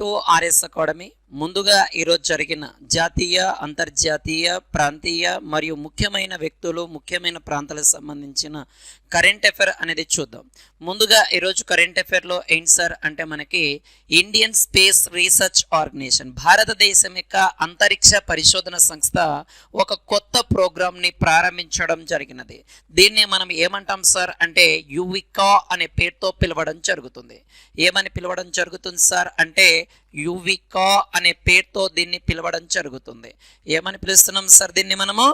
Welcome to RS academy. ముందుగా ఈరోజు జరిగిన జాతీయ, అంతర్జాతీయ, ప్రాంతీయ మరియు ముఖ్యమైన వ్యక్తులు, ముఖ్యమైన ప్రాంతాలకు సంబంధించిన కరెంట్ అఫైర్ అనేది చూద్దాం. ముందుగా ఈరోజు కరెంట్ అఫైర్లో ఏంటి సార్ అంటే మనకి ఇండియన్ స్పేస్ రీసెర్చ్ ఆర్గనైజేషన్, భారతదేశం యొక్క అంతరిక్ష పరిశోధన సంస్థ ఒక కొత్త ప్రోగ్రామ్ని ప్రారంభించడం జరిగినది. దీన్ని మనం ఏమంటాం సార్ అంటే యువికా అనే పేరుతో పిలవడం జరుగుతుంది. ఏమని పిలవడం జరుగుతుంది సార్ అంటే యువికా అనే పేరుతో దీన్ని పిలవడం జరుగుతుంది. ఏమని పిలుస్తున్నాం సార్ దీన్ని మనము?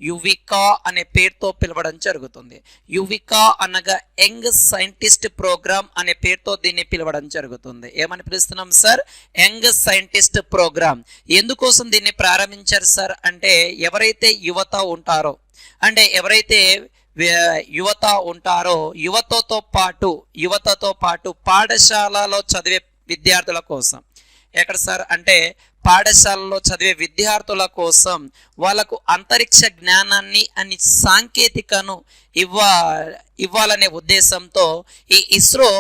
యువికా అనే పేరుతో పిలవడం జరుగుతుంది. యువికా అనగా యంగ్ సైంటిస్ట్ ప్రోగ్రామ్ అనే పేరుతో దీన్ని పిలవడం జరుగుతుంది. ఏమని పిలుస్తున్నాం సార్? Young scientist programme. ఎందుకోసం దీన్ని ప్రారంభించారు సార్ అంటే ఎవరైతే యువత ఉంటారో అంటే ఎవరైతే యువత ఉంటారో యువతతో పాటు పాఠశాలలో చదివే విద్యార్థుల కోసం, ఎక్కడ సార్ అంటే పాఠశాలలో చదివే విద్యార్థుల కోసం వాళ్ళకు అంతరిక్ష జ్ఞానాన్ని అని సాంకేతికను ఇవ్వాలనే ఉద్దేశంతో ఈ ఇస్రో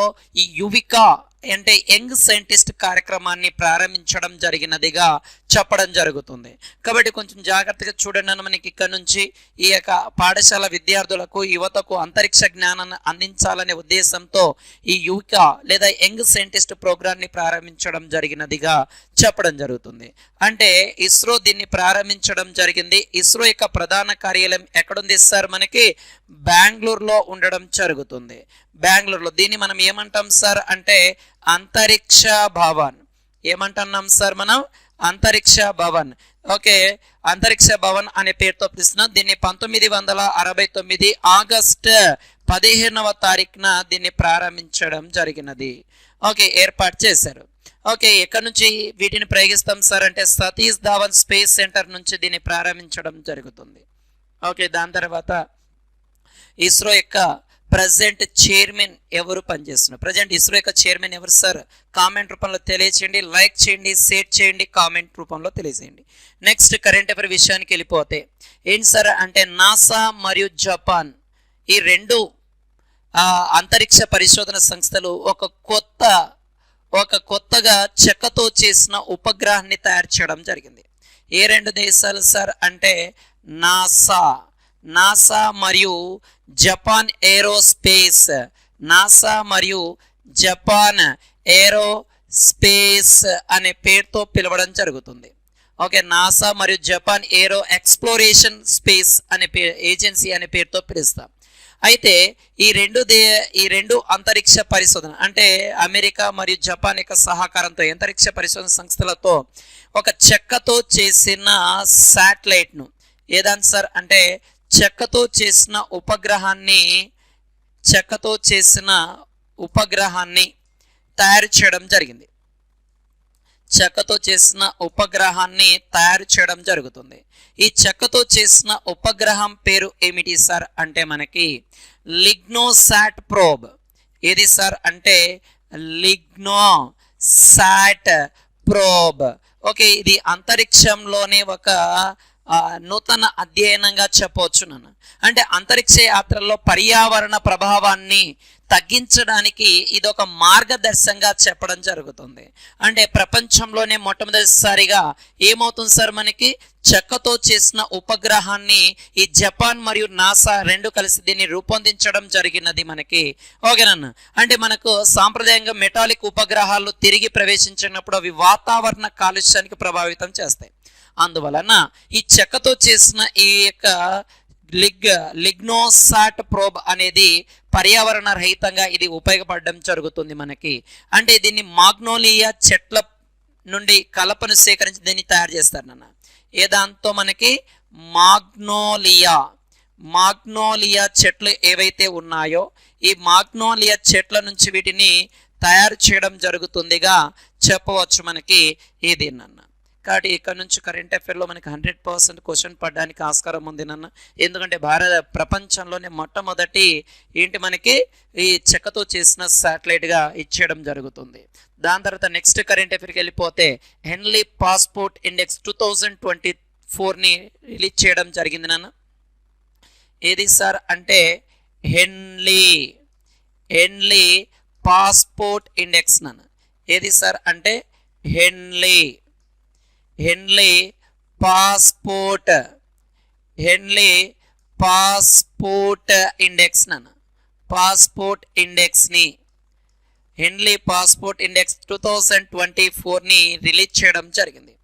ఈ యువికా అంటే యంగ్ సైంటిస్ట్ కార్యక్రమాన్ని ప్రారంభించడం జరిగినదిగా చెప్పడం జరుగుతుంది. కాబట్టి కొంచెం జాగ్రత్తగా చూడండి. మనకి ఇక్కడ నుంచి ఈ యొక్క పాఠశాల విద్యార్థులకు, యువతకు అంతరిక్ష జ్ఞానాన్ని అందించాలనే ఉద్దేశంతో ఈ యువికా లేదా యంగ్ సైంటిస్ట్ ప్రోగ్రామ్ని ప్రారంభించడం జరిగినదిగా చెప్పడం జరుగుతుంది. అంటే ఇస్రో దీన్ని ప్రారంభించడం జరిగింది. ఇస్రో యొక్క ప్రధాన కార్యాలయం ఎక్కడుంది సార్? మనకి బెంగళూరులో ఉండడం జరుగుతుంది. బెంగళూరులో దీన్ని మనం ఏమంటాం సార్ అంటే అంతరిక్ష భవన్. ఏమంటున్నాం సార్ మనం? అంతరిక్ష భవన్. ఓకే, అంతరిక్ష భవన్ అనే పేరుతో పిలుస్తున్నాం. దీన్ని 1969 ఆగస్టు 15వ తారీఖున దీన్ని ప్రారంభించడం జరిగినది. ఓకే, ఏర్పాటు చేశారు. ఓకే, ఎక్కడి నుంచి వీటిని ప్రయోగిస్తాం సార్ అంటే సతీష్ ధావన్ స్పేస్ సెంటర్ నుంచి దీన్ని ప్రారంభించడం జరుగుతుంది. ఓకే, దాని తర్వాత ఇస్రో యొక్క ప్రజెంట్ చైర్మన్ ఎవరు పనిచేస్తున్నారు? ప్రజెంట్ ఇస్రో యొక్క చైర్మన్ ఎవరు సార్? కామెంట్ రూపంలో తెలియచేయండి, లైక్ చేయండి, షేర్ చేయండి, కామెంట్ రూపంలో తెలియజేయండి. నెక్స్ట్ కరెంట్ అఫైర్ విషయానికి వెళ్ళిపోతే ఏంటి సార్ అంటే నాసా మరియు జపాన్ ఈ రెండు అంతరిక్ష పరిశోధన సంస్థలు ఒక కొత్తగా చెక్కతో చేసిన ఉపగ్రహాన్ని తయారు చేయడం జరిగింది. ఏ రెండు దేశాలు సార్ అంటే నాసా మరియు జపాన్ ఏరోస్పేస్. నాసా మరియు జపాన్ ఏరోస్పేస్ అనే పేరుతో పిలవడం జరుగుతుంది. ఓకే, నాసా మరియు జపాన్ ఏరో ఎక్స్ప్లోరేషన్ స్పేస్ అనే ఏజెన్సీ అనే పేరుతో పిలుస్తాం. అయితే ఈ రెండు అంతరిక్ష పరిశోధన అంటే అమెరికా మరియు జపాన్ యొక్క సహకారంతో అంతరిక్ష పరిశోధన సంస్థలతో ఒక చెక్కతో చేసిన శాటిలైట్ను ఏదాని సార్ అంటే చెక్కతో చేసిన ఉపగ్రహాన్ని తయారు చేయడం జరిగింది. చెక్కతో చేసిన ఉపగ్రహాన్ని తయారు చేయడం జరుగుతుంది. ఈ చెక్కతో చేసిన ఉపగ్రహం పేరు ఏమిటి సార్ అంటే మనకి లిగ్నోసాట్ ప్రోబ్. ఏది సార్ అంటే లిగ్నోసాట్ ప్రోబ్. ఓకే, ఇది అంతరిక్షంలోనే ఒక నూతన అధ్యయనంగా చెప్పవచ్చు నన్ను. అంటే అంతరిక్ష యాత్రల్లో పర్యావరణ ప్రభావాన్ని తగ్గించడానికి ఇది ఒక మార్గదర్శకంగా చెప్పడం జరుగుతుంది. అంటే ప్రపంచంలోనే మొట్టమొదటిసారిగా ఏమవుతుంది సార్ మనకి చెక్కతో చేసిన ఉపగ్రహాన్ని ఈ జపాన్ మరియు నాసా రెండు కలిసి దీన్ని రూపొందించడం జరిగినది మనకి. ఓకేనన్న, అంటే మనకు సాంప్రదాయంగా మెటాలిక్ ఉపగ్రహాలు తిరిగి ప్రవేశించినప్పుడు అవి వాతావరణ కాలుష్యానికి ప్రభావితం చేస్తాయి. అందువలన ఈ చెక్కతో చేసిన ఈ యొక్క లిగ్నోసాట్ ప్రోబ్ అనేది పర్యావరణ రహితంగా ఇది ఉపయోగపడడం జరుగుతుంది మనకి. అంటే దీన్ని మాగ్నోలియా చెట్ల నుండి కలపను సేకరించి దీన్ని తయారు చేస్తారు నాన్న. ఏ దాంతో మనకి మాగ్నోలియా చెట్లు ఏవైతే ఉన్నాయో ఈ మాగ్నోలియా చెట్ల నుంచి వీటిని తయారు చేయడం జరుగుతుందిగా చెప్పవచ్చు మనకి ఇది నాన్న. కాబట్టి ఇక్కడ నుంచి కరెంట్ అఫైర్లో మనకి 100% క్వశ్చన్ పడడానికి ఆస్కారం ఉంది నాన్న. ఎందుకంటే ప్రపంచంలోనే మొట్టమొదటి ఏంటి మనకి ఈ చెక్కతో చేసిన శాటిలైట్గా ఇచ్చేయడం జరుగుతుంది. దాని తర్వాత నెక్స్ట్ కరెంట్ అఫైర్కి వెళ్ళిపోతే హెన్లీ పాస్పోర్ట్ ఇండెక్స్ 2024ని రిలీజ్ చేయడం జరిగింది నాన్న. ఏది సార్ అంటే హెన్లీ పాస్పోర్ట్ ఇండెక్స్ నాన్న. ఏది సార్ అంటే Henley Henley passport Henley passport index passport ఇండెక్స్ని హెన్లీ పాస్పోర్ట్ ఇండెక్స్ 2024ని రిలీజ్ చేయడం జరిగింది.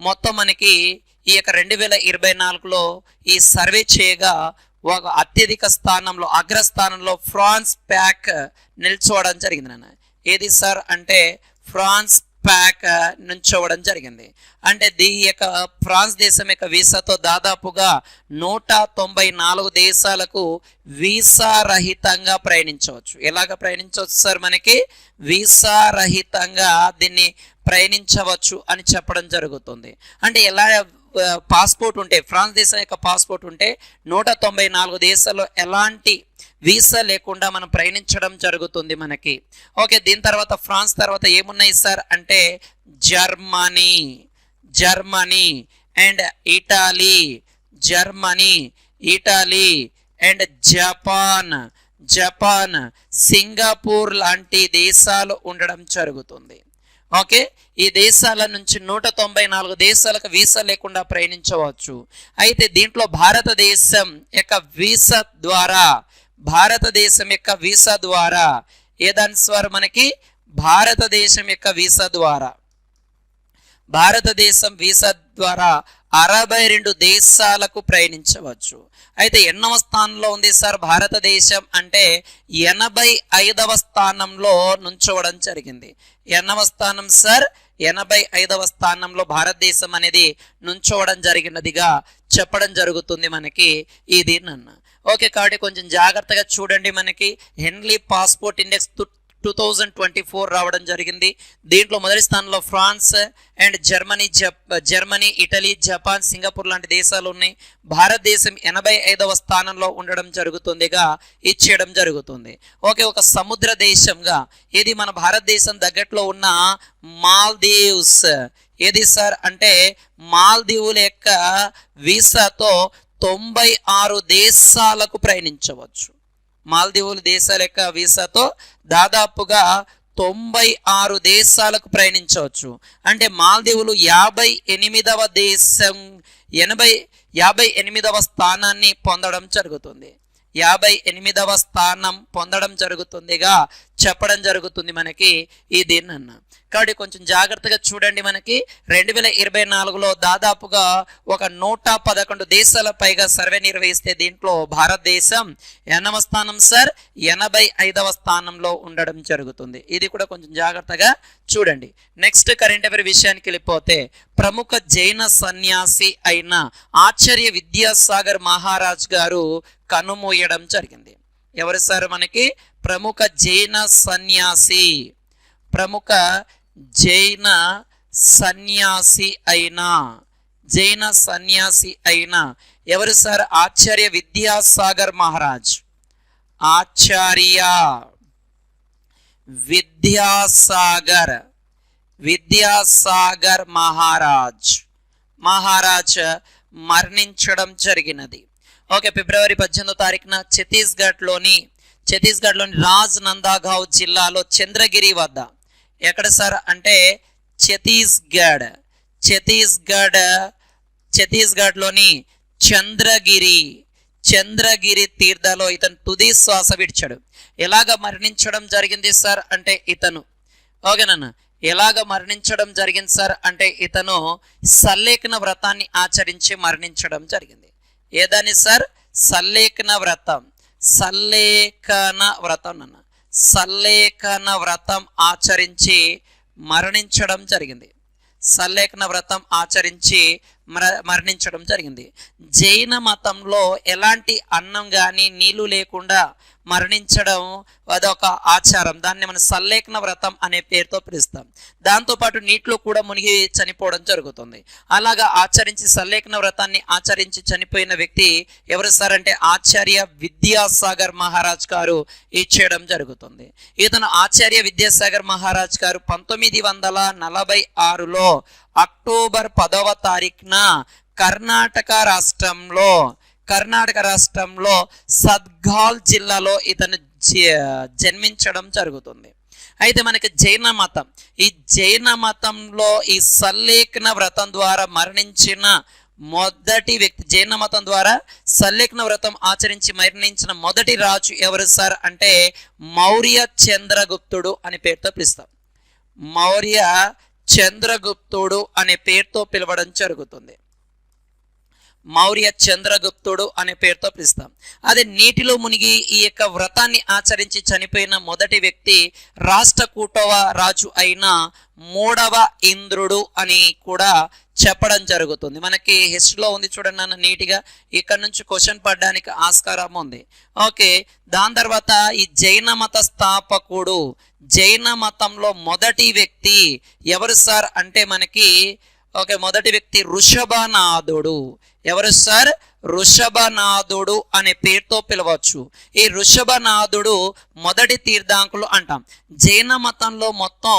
మొత్తం మనకి ఈ యొక్క 2024లో ఈ సర్వే చేయగా ఒక అత్యధిక స్థానంలో అగ్రస్థానంలో ఫ్రాన్స్ ప్యాక్ నిల్చోవడం జరిగింది నాన్న. ఏది సార్ అంటే ఫ్రాన్స్ ప్యాక్ నుంచోవడం జరిగింది. అంటే ఈ యొక్క ఫ్రాన్స్ దేశం యొక్క వీసాతో దాదాపుగా 194 దేశాలకు వీసా రహితంగా ప్రయాణించవచ్చు. ఎలాగ ప్రయాణించవచ్చు సార్? మనకి వీసా రహితంగా దీన్ని ప్రయాణించవచ్చు అని చెప్పడం జరుగుతుంది. అంటే ఎలా పాస్పోర్ట్ ఉంటే, ఫ్రాన్స్ దేశం యొక్క పాస్పోర్ట్ ఉంటే 194 దేశాల్లో ఎలాంటి వీసా లేకుండా మనం ప్రయాణించడం జరుగుతుంది మనకి. ఓకే, దీని తర్వాత ఫ్రాన్స్ తర్వాత ఏమున్నాయి సార్ అంటే Germany and Italy and Japan Singapore లాంటి దేశాలు ఉండడం జరుగుతుంది. ఓకే, ఈ దేశాల నుంచి 194 దేశాలకు వీసా లేకుండా ప్రయాణించవచ్చు. అయితే దీంట్లో భారతదేశం యొక్క వీసా ద్వారా ఏదాని స్వర్ మనకి భారతదేశం వీసా ద్వారా 62 దేశాలకు ప్రయాణించవచ్చు. అయితే ఎన్నవ స్థానంలో ఉంది సార్ భారతదేశం అంటే 85వ స్థానంలో నుంచోవడం జరిగింది. ఎన్నవ స్థానం సార్? 85వ స్థానంలో భారతదేశం అనేది నుంచోవడం జరిగినదిగా చెప్పడం జరుగుతుంది మనకి ఇది నన్న. ఓకే, కాబట్టి కొంచెం జాగ్రత్తగా చూడండి. మనకి హెన్లీ పాస్పోర్ట్ ఇండెక్స్ 2024 రావడం జరిగింది. దీంట్లో మొదటి స్థానంలో France and Germany, Italy, Japan, Singapore లాంటి దేశాలు ఉన్నాయి. భారతదేశం 85వ స్థానంలో ఉండడం జరుగుతుందిగా ఇచ్చేయడం జరుగుతుంది. ఓకే, ఒక సముద్ర దేశంగా ఇది మన భారతదేశం దగ్గరలో ఉన్న మాల్దీవ్స్. ఏది సార్ అంటే మాల్దీవుల యొక్క వీసాతో 96 దేశాలకు ప్రయాణించవచ్చు. మాల్దీవుల దేశాల యొక్క వీసాతో దాదాపుగా 96 దేశాలకు ప్రయాణించవచ్చు. అంటే మాల్దీవులు 58వ స్థానాన్ని పొందడం జరుగుతుంది. 58వ స్థానం పొందడం జరుగుతుందిగా చెప్పడం జరుగుతుంది మనకి ఈ దీన్నన్న. కాబట్టి కొంచెం జాగ్రత్తగా చూడండి. మనకి 2024లో దాదాపుగా ఒక 111 దేశాల పైగా సర్వే నిర్వహిస్తే దీంట్లో భారతదేశం 8వ స్థానం సార్ 85వ స్థానంలో ఉండడం జరుగుతుంది. ఇది కూడా కొంచెం జాగ్రత్తగా చూడండి. నెక్స్ట్ కరెంట్ అఫైర్ విషయానికి వెళ్ళిపోతే ప్రముఖ జైన సన్యాసి అయిన ఆచార్య విద్యాసాగర్ మహారాజ్ గారు కనుమూయడం జరిగింది. ఎవరు సార్? మనకి ప్రముఖ జైన సన్యాసి అయిన ఎవరు సార్? ఆచార్య విద్యాసాగర్ మహారాజ్. ఆచార్య విద్యాసాగర్ మహారాజ్ మరణించడం జరిగినది. ఓకే, ఫిబ్రవరి 18వ తారీఖున ఛత్తీస్గఢ్లోని రాజ్ నందాగావ్ జిల్లాలో చంద్రగిరి వద్ద. ఎక్కడ సార్ అంటే ఛత్తీస్గఢ్లోని చంద్రగిరి తీర్థలో ఇతను తుది శ్వాస విడిచాడు. ఎలాగ మరణించడం జరిగింది సార్ అంటే ఇతను ఓకేనన్నా ఎలాగ మరణించడం జరిగింది సార్ అంటే ఇతను సల్లేఖన వ్రతాన్ని ఆచరించి మరణించడం జరిగింది. ఏదని సార్? సల్లేఖన వ్రతం ఆచరించి మరణించడం జరిగింది. జైన మతంలో ఎలాంటి అన్నం కానీ నీళ్లు లేకుండా మరణించడం అదొక ఆచారం. దాన్ని మనం సల్లేఖన వ్రతం అనే పేరుతో పిలుస్తాం. దాంతోపాటు నీటిలో కూడా మునిగి చనిపోవడం జరుగుతుంది. అలాగా ఆచరించి సల్లేఖన వ్రతాన్ని ఆచరించి చనిపోయిన వ్యక్తి ఎవరు సార్ అంటే ఆచార్య విద్యాసాగర్ మహారాజ్ గారు ఇచ్చేయడం జరుగుతుంది. ఇతను ఆచార్య విద్యాసాగర్ మహారాజ్ గారు 1946లో అక్టోబర్ 10వ తారీఖున కర్ణాటక రాష్ట్రంలో సద్గాల్ జిల్లాలో ఇతను జన్మించడం జరుగుతుంది. అయితే మనకి జైన మతం, ఈ జైన మతంలో ఈ సల్లేఖన వ్రతం ద్వారా మరణించిన మొదటి వ్యక్తి, జైన మతం ద్వారా సల్లేఖన వ్రతం ఆచరించి మరణించిన మొదటి రాజు ఎవరు సార్ అంటే మౌర్య చంద్రగుప్తుడు అనే పేరుతో పిలుస్తాం. మౌర్య చంద్రగుప్తుడు అనే పేరుతో పిలవడం జరుగుతుంది. మౌర్య చంద్రగుప్తుడు అనే పేరుతో పిలుస్తాం. అదే నీటిలో మునిగి ఈ యొక్క వ్రతాన్ని ఆచరించి చనిపోయిన మొదటి వ్యక్తి రాష్ట్రకూటవ రాజు అయిన మూడవ ఇంద్రుడు అని కూడా చెప్పడం జరుగుతుంది. మనకి హిస్టరీలో ఉంది చూడండి నాన్న, నీట్గా ఇక్కడ నుంచి క్వశ్చన్ పడడానికి ఆస్కారం ఉంది. ఓకే, దాని తర్వాత ఈ జైన మత స్థాపకుడు, జైన మతంలో మొదటి వ్యక్తి ఎవరు సార్ అంటే మనకి మొదటి వ్యక్తి వృషభనాథుడు. ఎవరు సార్? వృషభనాథుడు అనే పేరుతో పిలవచ్చు. ఈ వృషభనాథుడు మొదటి తీర్థాంకులు అంటాం. జైన మతంలో మొత్తం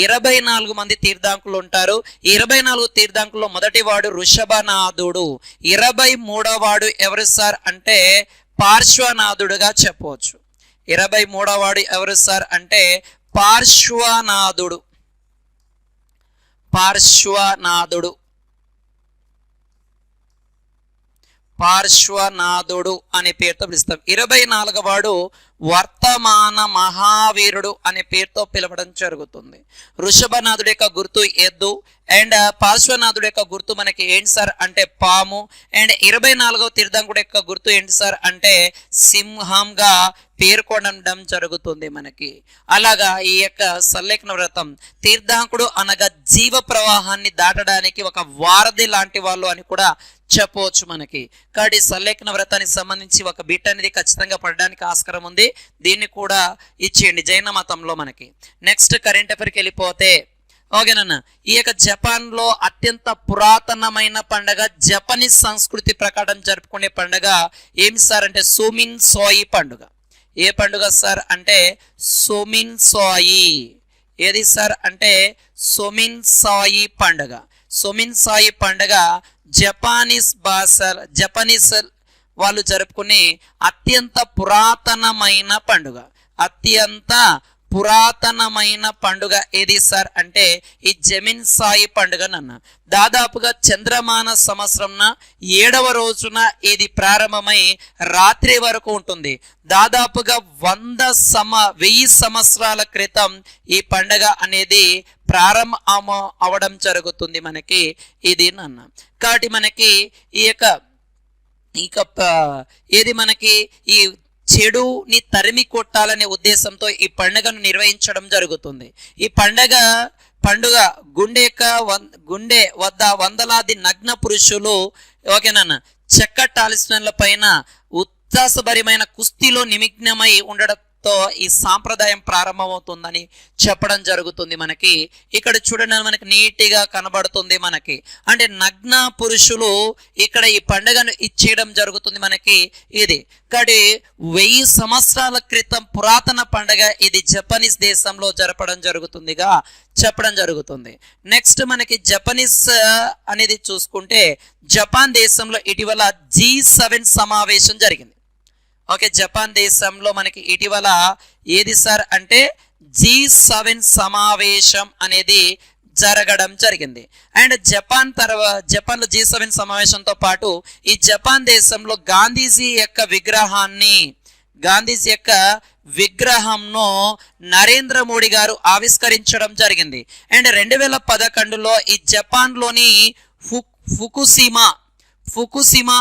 24 మంది తీర్థాంకులు ఉంటారు. 24 తీర్థాంకుల్లో మొదటి వాడు వృషభనాథుడు. 23వ వాడు ఎవరు సార్ అంటే పార్శ్వనాథుడుగా చెప్పవచ్చు. 23వ వాడు ఎవరు సార్ అంటే పార్శ్వనాథుడు. పార్శ్వనాథుడు పార్శ్వనాథుడు అనే పేరుతో పిలుస్తాం. 24వ వాడు వర్తమాన మహావీరుడు అనే పేరుతో పిలవడం జరుగుతుంది. వృషభనాథుడి యొక్క గుర్తు ఎద్దు అండ్ పార్శ్వనాథుడి యొక్క గుర్తు మనకి ఏంటి సార్ అంటే పాము. అండ్ 24వ తీర్థంకుడి యొక్క గుర్తు ఏంటి సార్ అంటే సింహంగా పేర్కొనడం జరుగుతుంది మనకి. అలాగా ఈ యొక్క సల్లేఖన వ్రతం తీర్థంకుడు అనగా జీవ ప్రవాహాన్ని దాటడానికి ఒక వారధి లాంటి వాళ్ళు అని కూడా చెప్పవచ్చు మనకి. కాబట్టి సల్లేఖన వ్రతానికి సంబంధించి ఒక బిట్ అనేది ఖచ్చితంగా పడడానికి ఆస్కారం ఉంది. దీన్ని కూడా ఇచ్చేయండి జైన మతంలో మనకి. నెక్స్ట్ కరెంట్ అఫైర్కి వెళ్ళిపోతే ఓకేనన్న, ఈ యొక్క జపాన్లో అత్యంత పురాతనమైన పండుగ, జపనీస్ సంస్కృతి ప్రకారం జరుపుకునే పండుగ ఏమి సార్ అంటే సుమిన్ సోయి పండుగ. ఏ పండుగ సార్ అంటే సుమిన్ సోయి. ఏది సార్ అంటే సుమిన్ సాయి పండుగ. సుమిన్ సాయి పండుగ జపానీస్ వాళ్ళు జరుపుకునే అత్యంత పురాతనమైన పండుగ. అత్యంత పురాతనమైన పండుగ ఏది సార్ అంటే ఈ జమిన్ సాయి పండుగ నన్న. దాదాపుగా చంద్రమాన సంవత్సరంన 7వ రోజున ఇది ప్రారంభమై రాత్రి వరకు ఉంటుంది. దాదాపుగా 1000 సంవత్సరాల క్రితం ఈ పండుగ అనేది ప్రారంభం అవడం జరుగుతుంది మనకి ఇది నన్న. కాబట్టి మనకి ఏది మనకి ఈ చెడుని తరిమి కొట్టాలనే ఉద్దేశంతో ఈ పండుగను నిర్వహించడం జరుగుతుంది. ఈ పండుగ గుండె వద్ద వందలాది నగ్న పురుషులు ఓకేనా చెక్క టాలిస్టన్ల పైన ఉత్సాహభరిమైన కుస్తీలో నిమగ్నమై ఉండడంతో ఈ సాంప్రదాయం ప్రారంభమవుతుందని చెప్పడం జరుగుతుంది మనకి. ఇక్కడ చూడండి మనకి నీట్గా కనబడుతుంది మనకి. అంటే నగ్న పురుషులు ఇక్కడ ఈ పండుగను ఇచ్చేయడం జరుగుతుంది మనకి. ఇది కానీ 1000 సంవత్సరాల క్రితం పురాతన పండుగ ఇది జపనీస్ దేశంలో జరపడం జరుగుతుందిగా చెప్పడం జరుగుతుంది. నెక్స్ట్ మనకి జపనీస్ అనేది చూసుకుంటే జపాన్ దేశంలో ఇటీవల G7 సమావేశం జరిగింది. ఓకే, జపాన్ దేశంలో మనకి ఇటీవల ఏది సార్ అంటే G7 సమావేశం అనేది జరగడం జరిగింది. అండ్ జపాన్లో G7 సమావేశంతో పాటు ఈ జపాన్ దేశంలో గాంధీజీ యొక్క విగ్రహంను నరేంద్ర మోడీ గారు ఆవిష్కరించడం జరిగింది. అండ్ 2011లో ఈ జపాన్లోని ఫుకుషిమా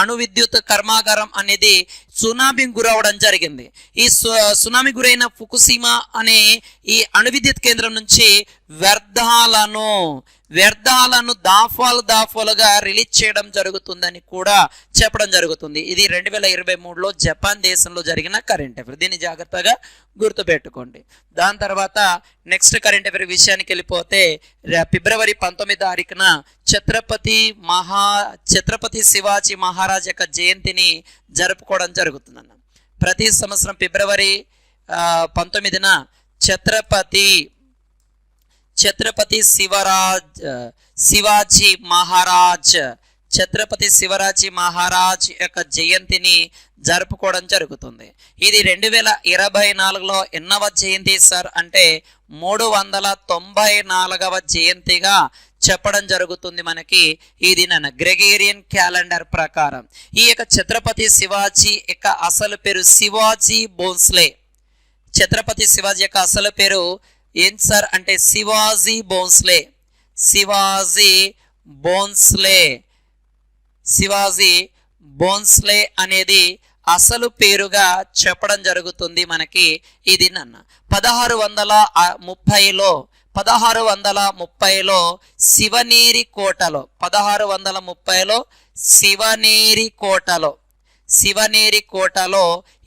అణువిద్యుత్ కర్మాగారం అనేది సునామీ గురవడం జరిగింది. ఈ సునామీ గురైన ఫుకుషిమా అనే ఈ అణువిద్యుత్ కేంద్రం నుంచి వ్యర్థాలను దాఫాలుగా రిలీజ్ చేయడం జరుగుతుందని కూడా చెప్పడం జరుగుతుంది. ఇది 2023లో జపాన్ దేశంలో జరిగిన కరెంట్ అఫైర్. దీన్ని జాగ్రత్తగా గుర్తుపెట్టుకోండి. దాని తర్వాత నెక్స్ట్ కరెంట్ అఫైర్ విషయానికి వెళ్ళిపోతే ఫిబ్రవరి 19వ తారీఖున ఛత్రపతి శివాజీ మహారాజ్ యొక్క జయంతిని జరుపుకోవడం జరుగుతుందన్న. ప్రతి సంవత్సరం ఫిబ్రవరి 19న ఛత్రపతి శివాజీ ఛత్రపతి శివాజీ మహారాజ్ యొక్క జయంతిని జరుపుకోవడం జరుగుతుంది. ఇది 2024లో ఎన్నవ జయంతి సార్ అంటే 394వ జయంతిగా చెప్పడం జరుగుతుంది మనకి ఈ దినాన గ్రెగేరియన్ క్యాలెండర్ ప్రకారం. ఈ యొక్క ఛత్రపతి శివాజీ యొక్క అసలు పేరు శివాజీ భోంస్లే. ఛత్రపతి శివాజీ యొక్క అసలు పేరు ఏం సార్ అంటే శివాజీ భోంస్లే. శివాజీ భోంస్లే శివాజీ భోంస్లే అనేది అసలు పేరుగా చెప్పడం జరుగుతుంది మనకి ఇది నన్న 1630లో శివనేరి కోటలో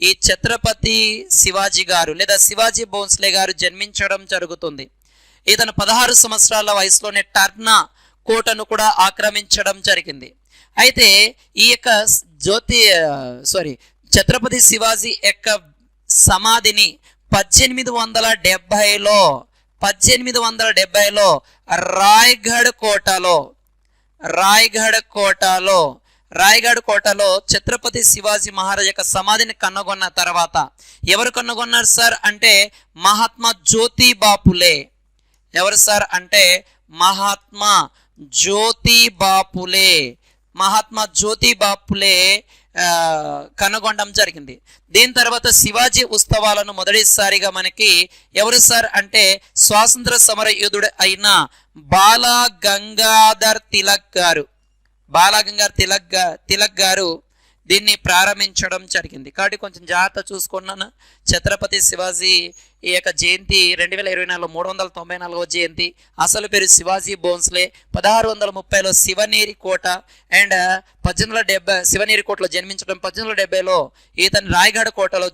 ఈ ఛత్రపతి శివాజీ గారు లేదా శివాజీ భోంస్లే గారు జన్మించడం జరుగుతుంది. ఇతను 16 సంవత్సరాల వయసులోనే టర్నా కోటను కూడా ఆక్రమించడం జరిగింది. అయితే ఈ యొక్క ఛత్రపతి శివాజీ యొక్క సమాధిని 1870లో రాయ్గఢ్ కోటలో ఛత్రపతి శివాజీ మహారాజ్ యొక్క సమాధిని కనుగొన్న తర్వాత ఎవరు కనుగొన్నారు సార్ అంటే మహాత్మా జ్యోతిబా ఫులే. ఎవరు సార్ అంటే మహాత్మా జ్యోతిబా ఫులే కనుగొనడం జరిగింది. దీని తర్వాత శివాజీ ఉత్సవాలను మొదటిసారిగా మనకి ఎవరు సార్ అంటే స్వాతంత్ర సమర యోధుడు అయిన బాలగంగాధర్ తిలక్ గారు దీన్ని ప్రారంభించడం జరిగింది. కాబట్టి కొంచెం జాగ్రత్త చూసుకున్నాను. ఛత్రపతి శివాజీ ఈ యొక్క జయంతి 2024లో 394వ జయంతి. అసలు పేరు శివాజీ భోంస్లే. 1630లో శివనేరి కోట అండ్ 1870 శివనేరి కోటలో జన్మించడం. 1870లో ఇతను రాయ్గఢ్ కోటలో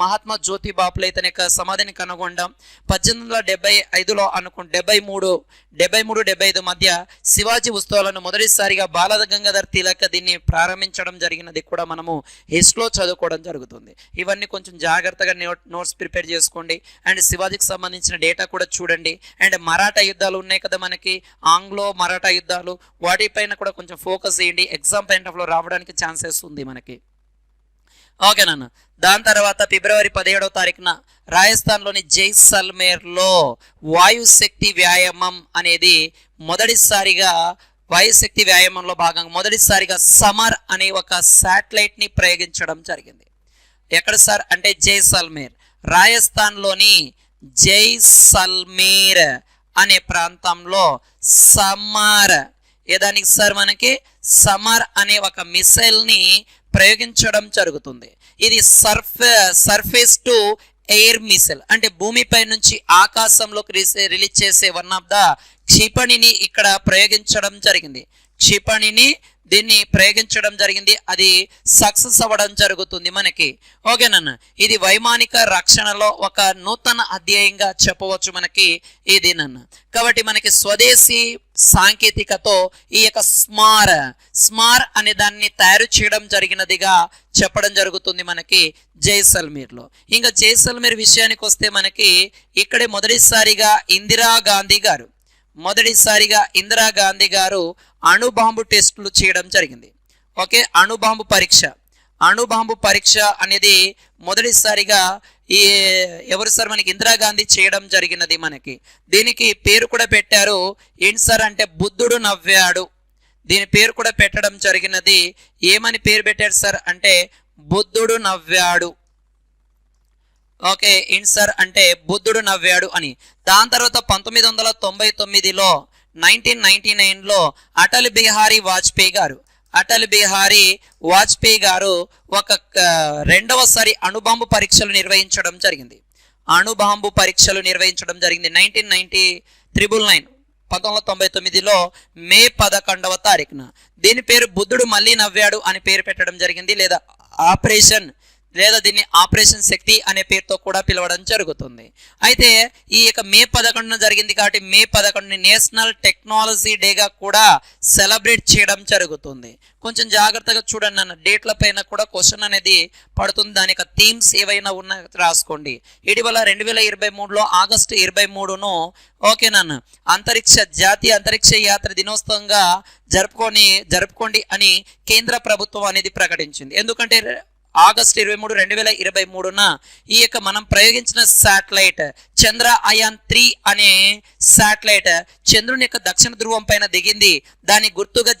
మహాత్మా జ్యోతిబా ఫులే ఇతని యొక్క సమాధిని కనుగొనడం. 1875లో 73-75 మధ్య శివాజీ ఉత్సవాలను మొదటిసారిగా బాలగంగాధర్ తిలక్ దీన్ని ప్రారంభించడం జరిగినది కూడా మనము హిస్టరీలో చదువుకోవడం జరుగుతుంది. ఇవన్నీ కొంచెం జాగ్రత్తగా నోట్స్ ప్రిపేర్ చేసుకోండి. అండ్ శివాజీకి సంబంధించిన డేటా కూడా చూడండి. అండ్ మరాఠా యుద్ధాలు ఉన్నాయి కదా మనకి, ఆంగ్లో మరాఠా యుద్ధాలు, వాటిపైన కూడా కొంచెం ఫోకస్ చేయండి. ఎగ్జామ్ పాయింట్ ఆఫ్ లో రావడానికి ఛాన్సెస్ ఉంది మనకి. ఓకేనా. దాని తర్వాత ఫిబ్రవరి 17వ తారీఖున రాజస్థాన్లోని జైసల్మేర్లో వాయుశక్తి వ్యాయామం అనేది వాయుశక్తి వ్యాయామంలో భాగంగా మొదటిసారిగా సమర్ అనే ఒక శాటిలైట్ ని ప్రయోగించడం జరిగింది. ఎక్కడ సార్ అంటే జైసల్మేర్, రాజస్థాన్లోని జైసల్మేర్ అనే ప్రాంతంలో ఏదానికి సార్ మనకి సమర్ అనే ఒక మిసైల్ ని ప్రయోగించడం జరుగుతుంది. ఇది సర్ఫేస్ టు ఎయిర్ మిసైల్ అంటే భూమిపై నుంచి ఆకాశంలోకి రిలీజ్ చేసే వన్ ఆఫ్ ద క్షిపణిని ఇక్కడ ప్రయోగించడం జరిగింది. దీన్ని ప్రయోగించడం జరిగింది. అది సక్సెస్ అవ్వడం జరుగుతుంది మనకి. ఓకేనన్న. ఇది వైమానిక రక్షణలో ఒక నూతన అధ్యాయంగా చెప్పవచ్చు మనకి ఇది నన్న. కాబట్టి మనకి స్వదేశీ సాంకేతికతో ఈ యొక్క స్మార్ అనే దాన్ని తయారు చేయడం జరిగినదిగా చెప్పడం జరుగుతుంది మనకి జైసల్మేర్లో. ఇంకా జైసల్మేర్ విషయానికి వస్తే మనకి ఇక్కడే మొదటిసారిగా ఇందిరాగాంధీ గారు అణుబాంబు టెస్టులు చేయడం జరిగింది. ఓకే, అణుబాంబు పరీక్ష అనేది మొదటిసారిగా ఎవరు సార్ మనకి ఇందిరాగాంధీ చేయడం జరిగినది మనకి. దీనికి పేరు కూడా పెట్టారు ఏంటి సార్ అంటే బుద్ధుడు నవ్వాడు. దీని పేరు కూడా పెట్టడం జరిగినది. ఏమని పేరు పెట్టారు సార్ అంటే బుద్ధుడు నవ్వాడు. ఓకే, ఏంటి సార్ అంటే బుద్ధుడు నవ్వాడు అని. దాని తర్వాత 1999లో అటల్ బిహారీ వాజ్పేయి గారు ఒక రెండవసారి అణుబాంబు పరీక్షలు నిర్వహించడం జరిగింది. 1999లో మే 11వ తారీఖున. దీని పేరు బుద్ధుడు మళ్ళీ నవ్వాడు అని పేరు పెట్టడం జరిగింది, లేదా ఆపరేషన్ లేదా దీన్ని ఆపరేషన్ శక్తి అనే పేరుతో కూడా పిలవడం జరుగుతుంది. అయితే ఈ యొక్క మే 11న జరిగింది కాబట్టి మే 11ని నేషనల్ టెక్నాలజీ డేగా కూడా సెలబ్రేట్ చేయడం జరుగుతుంది. కొంచెం జాగ్రత్తగా చూడండి అన్న, డేట్ల పైన కూడా క్వశ్చన్ అనేది పడుతుంది. దాని యొక్క థీమ్స్ ఏవైనా ఉన్నా రాసుకోండి. ఇటీవల 2023లో ఆగస్టు 23ను ఓకేనా జాతీయ అంతరిక్ష యాత్ర దినోత్సవంగా జరుపుకోండి అని కేంద్ర ప్రభుత్వం అనేది ప్రకటించింది. ఎందుకంటే ఆగస్టు 23, 2023న ఈ యొక్క మనం ప్రయోగించిన శాటిలైట్ చంద్రయాన్-3 అనే శాటిలైట్ చంద్రుని యొక్క దక్షిణ ధ్రువం పైన దిగింది. దాని గుర్తుగా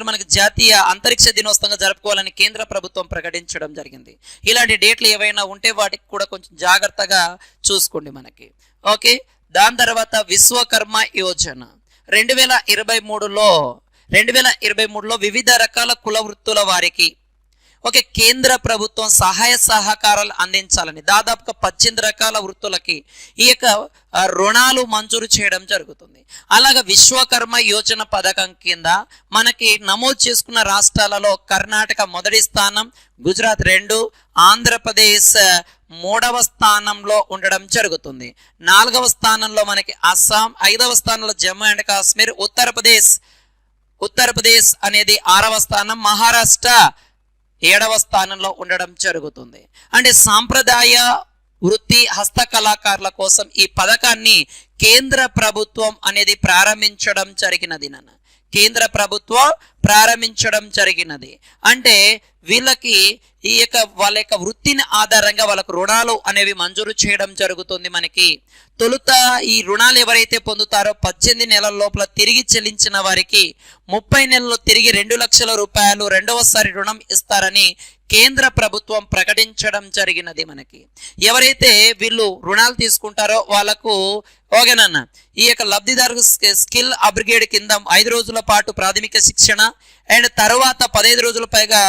మనకి జాతీయ అంతరిక్ష దినోత్సవంగా జరుపుకోవాలని కేంద్ర ప్రభుత్వం ప్రకటించడం జరిగింది. ఇలాంటి డేట్లు ఏవైనా ఉంటే వాటికి కూడా కొంచెం జాగ్రత్తగా చూసుకోండి మనకి. ఓకే, దాని తర్వాత విశ్వకర్మ యోజన 2023లో వివిధ రకాల కుల వృత్తుల వారికి కేంద్ర ప్రభుత్వం సహాయ సహకారాలు అందించాలని దాదాపుగా 18 రకాల వృత్తులకి ఈ యొక్క రుణాలు మంజూరు చేయడం జరుగుతుంది. అలాగే విశ్వకర్మ యోజన పథకం కింద మనకి నమోదు చేసుకున్న రాష్ట్రాలలో కర్ణాటక మొదటి స్థానం, గుజరాత్ 2, ఆంధ్రప్రదేశ్ 3వ స్థానంలో ఉండడం జరుగుతుంది. 4వ స్థానంలో మనకి అస్సాం, 5వ స్థానంలో జమ్మూ అండ్ కాశ్మీర్, ఉత్తరప్రదేశ్ అనేది 6వ స్థానం, మహారాష్ట్ర 7వ స్థానంలో ఉండడం జరుగుతుంది. అంటే సాంప్రదాయ వృత్తి హస్తకళాకారుల కోసం ఈ పథకాన్ని కేంద్ర ప్రభుత్వం అనేది ప్రారంభించడం జరిగినది. అంటే వీళ్ళకి వాళ్ళ యొక్క వృత్తిని ఆధారంగా వాళ్ళకు రుణాలు అనేవి మంజూరు చేయడం జరుగుతుంది. మనకి తొలుత ఈ రుణాలు ఎవరైతే పొందుతారో 18 నెలల లోపల తిరిగి చెల్లించిన వారికి 30 నెలల్లో తిరిగి 2 లక్షల రూపాయలు రెండవసారి రుణం ఇస్తారని కేంద్ర ప్రభుత్వం ప్రకటించడం జరిగినది. మనకి ఎవరైతే వీళ్ళు రుణాలు తీసుకుంటారో వాళ్ళకు ఓకేనన్న ఈ యొక్క లబ్ధిదారు స్కిల్ అప్గ్రేడ్ కింద 5 రోజుల పాటు ప్రాథమిక శిక్షణ అండ్ తర్వాత 15 రోజుల పైగా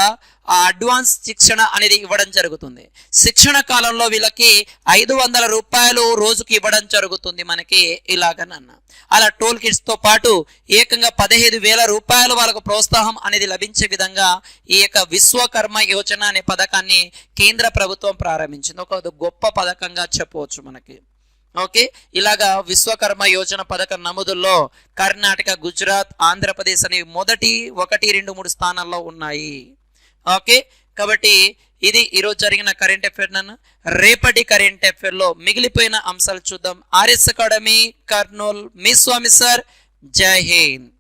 అడ్వాన్స్ శిక్షణ అనేది ఇవ్వడం జరుగుతుంది. శిక్షణ కాలంలో వీళ్ళకి 500 రూపాయలు రోజుకి ఇవ్వడం జరుగుతుంది. మనకి ఇలాగనన్న అలా టోల్ కిట్స్ తో పాటు ఏకంగా 15,000 రూపాయలు వాళ్ళకు ప్రోత్సాహం అనేది లభించే విధంగా ఈ యొక్క విశ్వకర్మ యోజన అనే పథకాన్ని కేంద్ర ప్రభుత్వం ప్రారంభించింది. ఒక గొప్ప పథకంగా చెప్పవచ్చు మనకి. ఓకే, ఇలాగా విశ్వకర్మ యోజన పథకం నమోదుల్లో కర్ణాటక, గుజరాత్, ఆంధ్రప్రదేశ్ అనేవి మొదటి 1, 2, 3 స్థానాల్లో ఉన్నాయి. ఓకే, కాబట్టి ఇది ఈరోజు జరిగిన కరెంట్ అఫైర్ నన్ను. రేపటి కరెంట్ అఫైర్ లో మిగిలిపోయిన అంశాలు చూద్దాం. ఆర్ఎస్ అకాడమీ కర్నూల్, మీ స్వామి సార్. జై హింద్.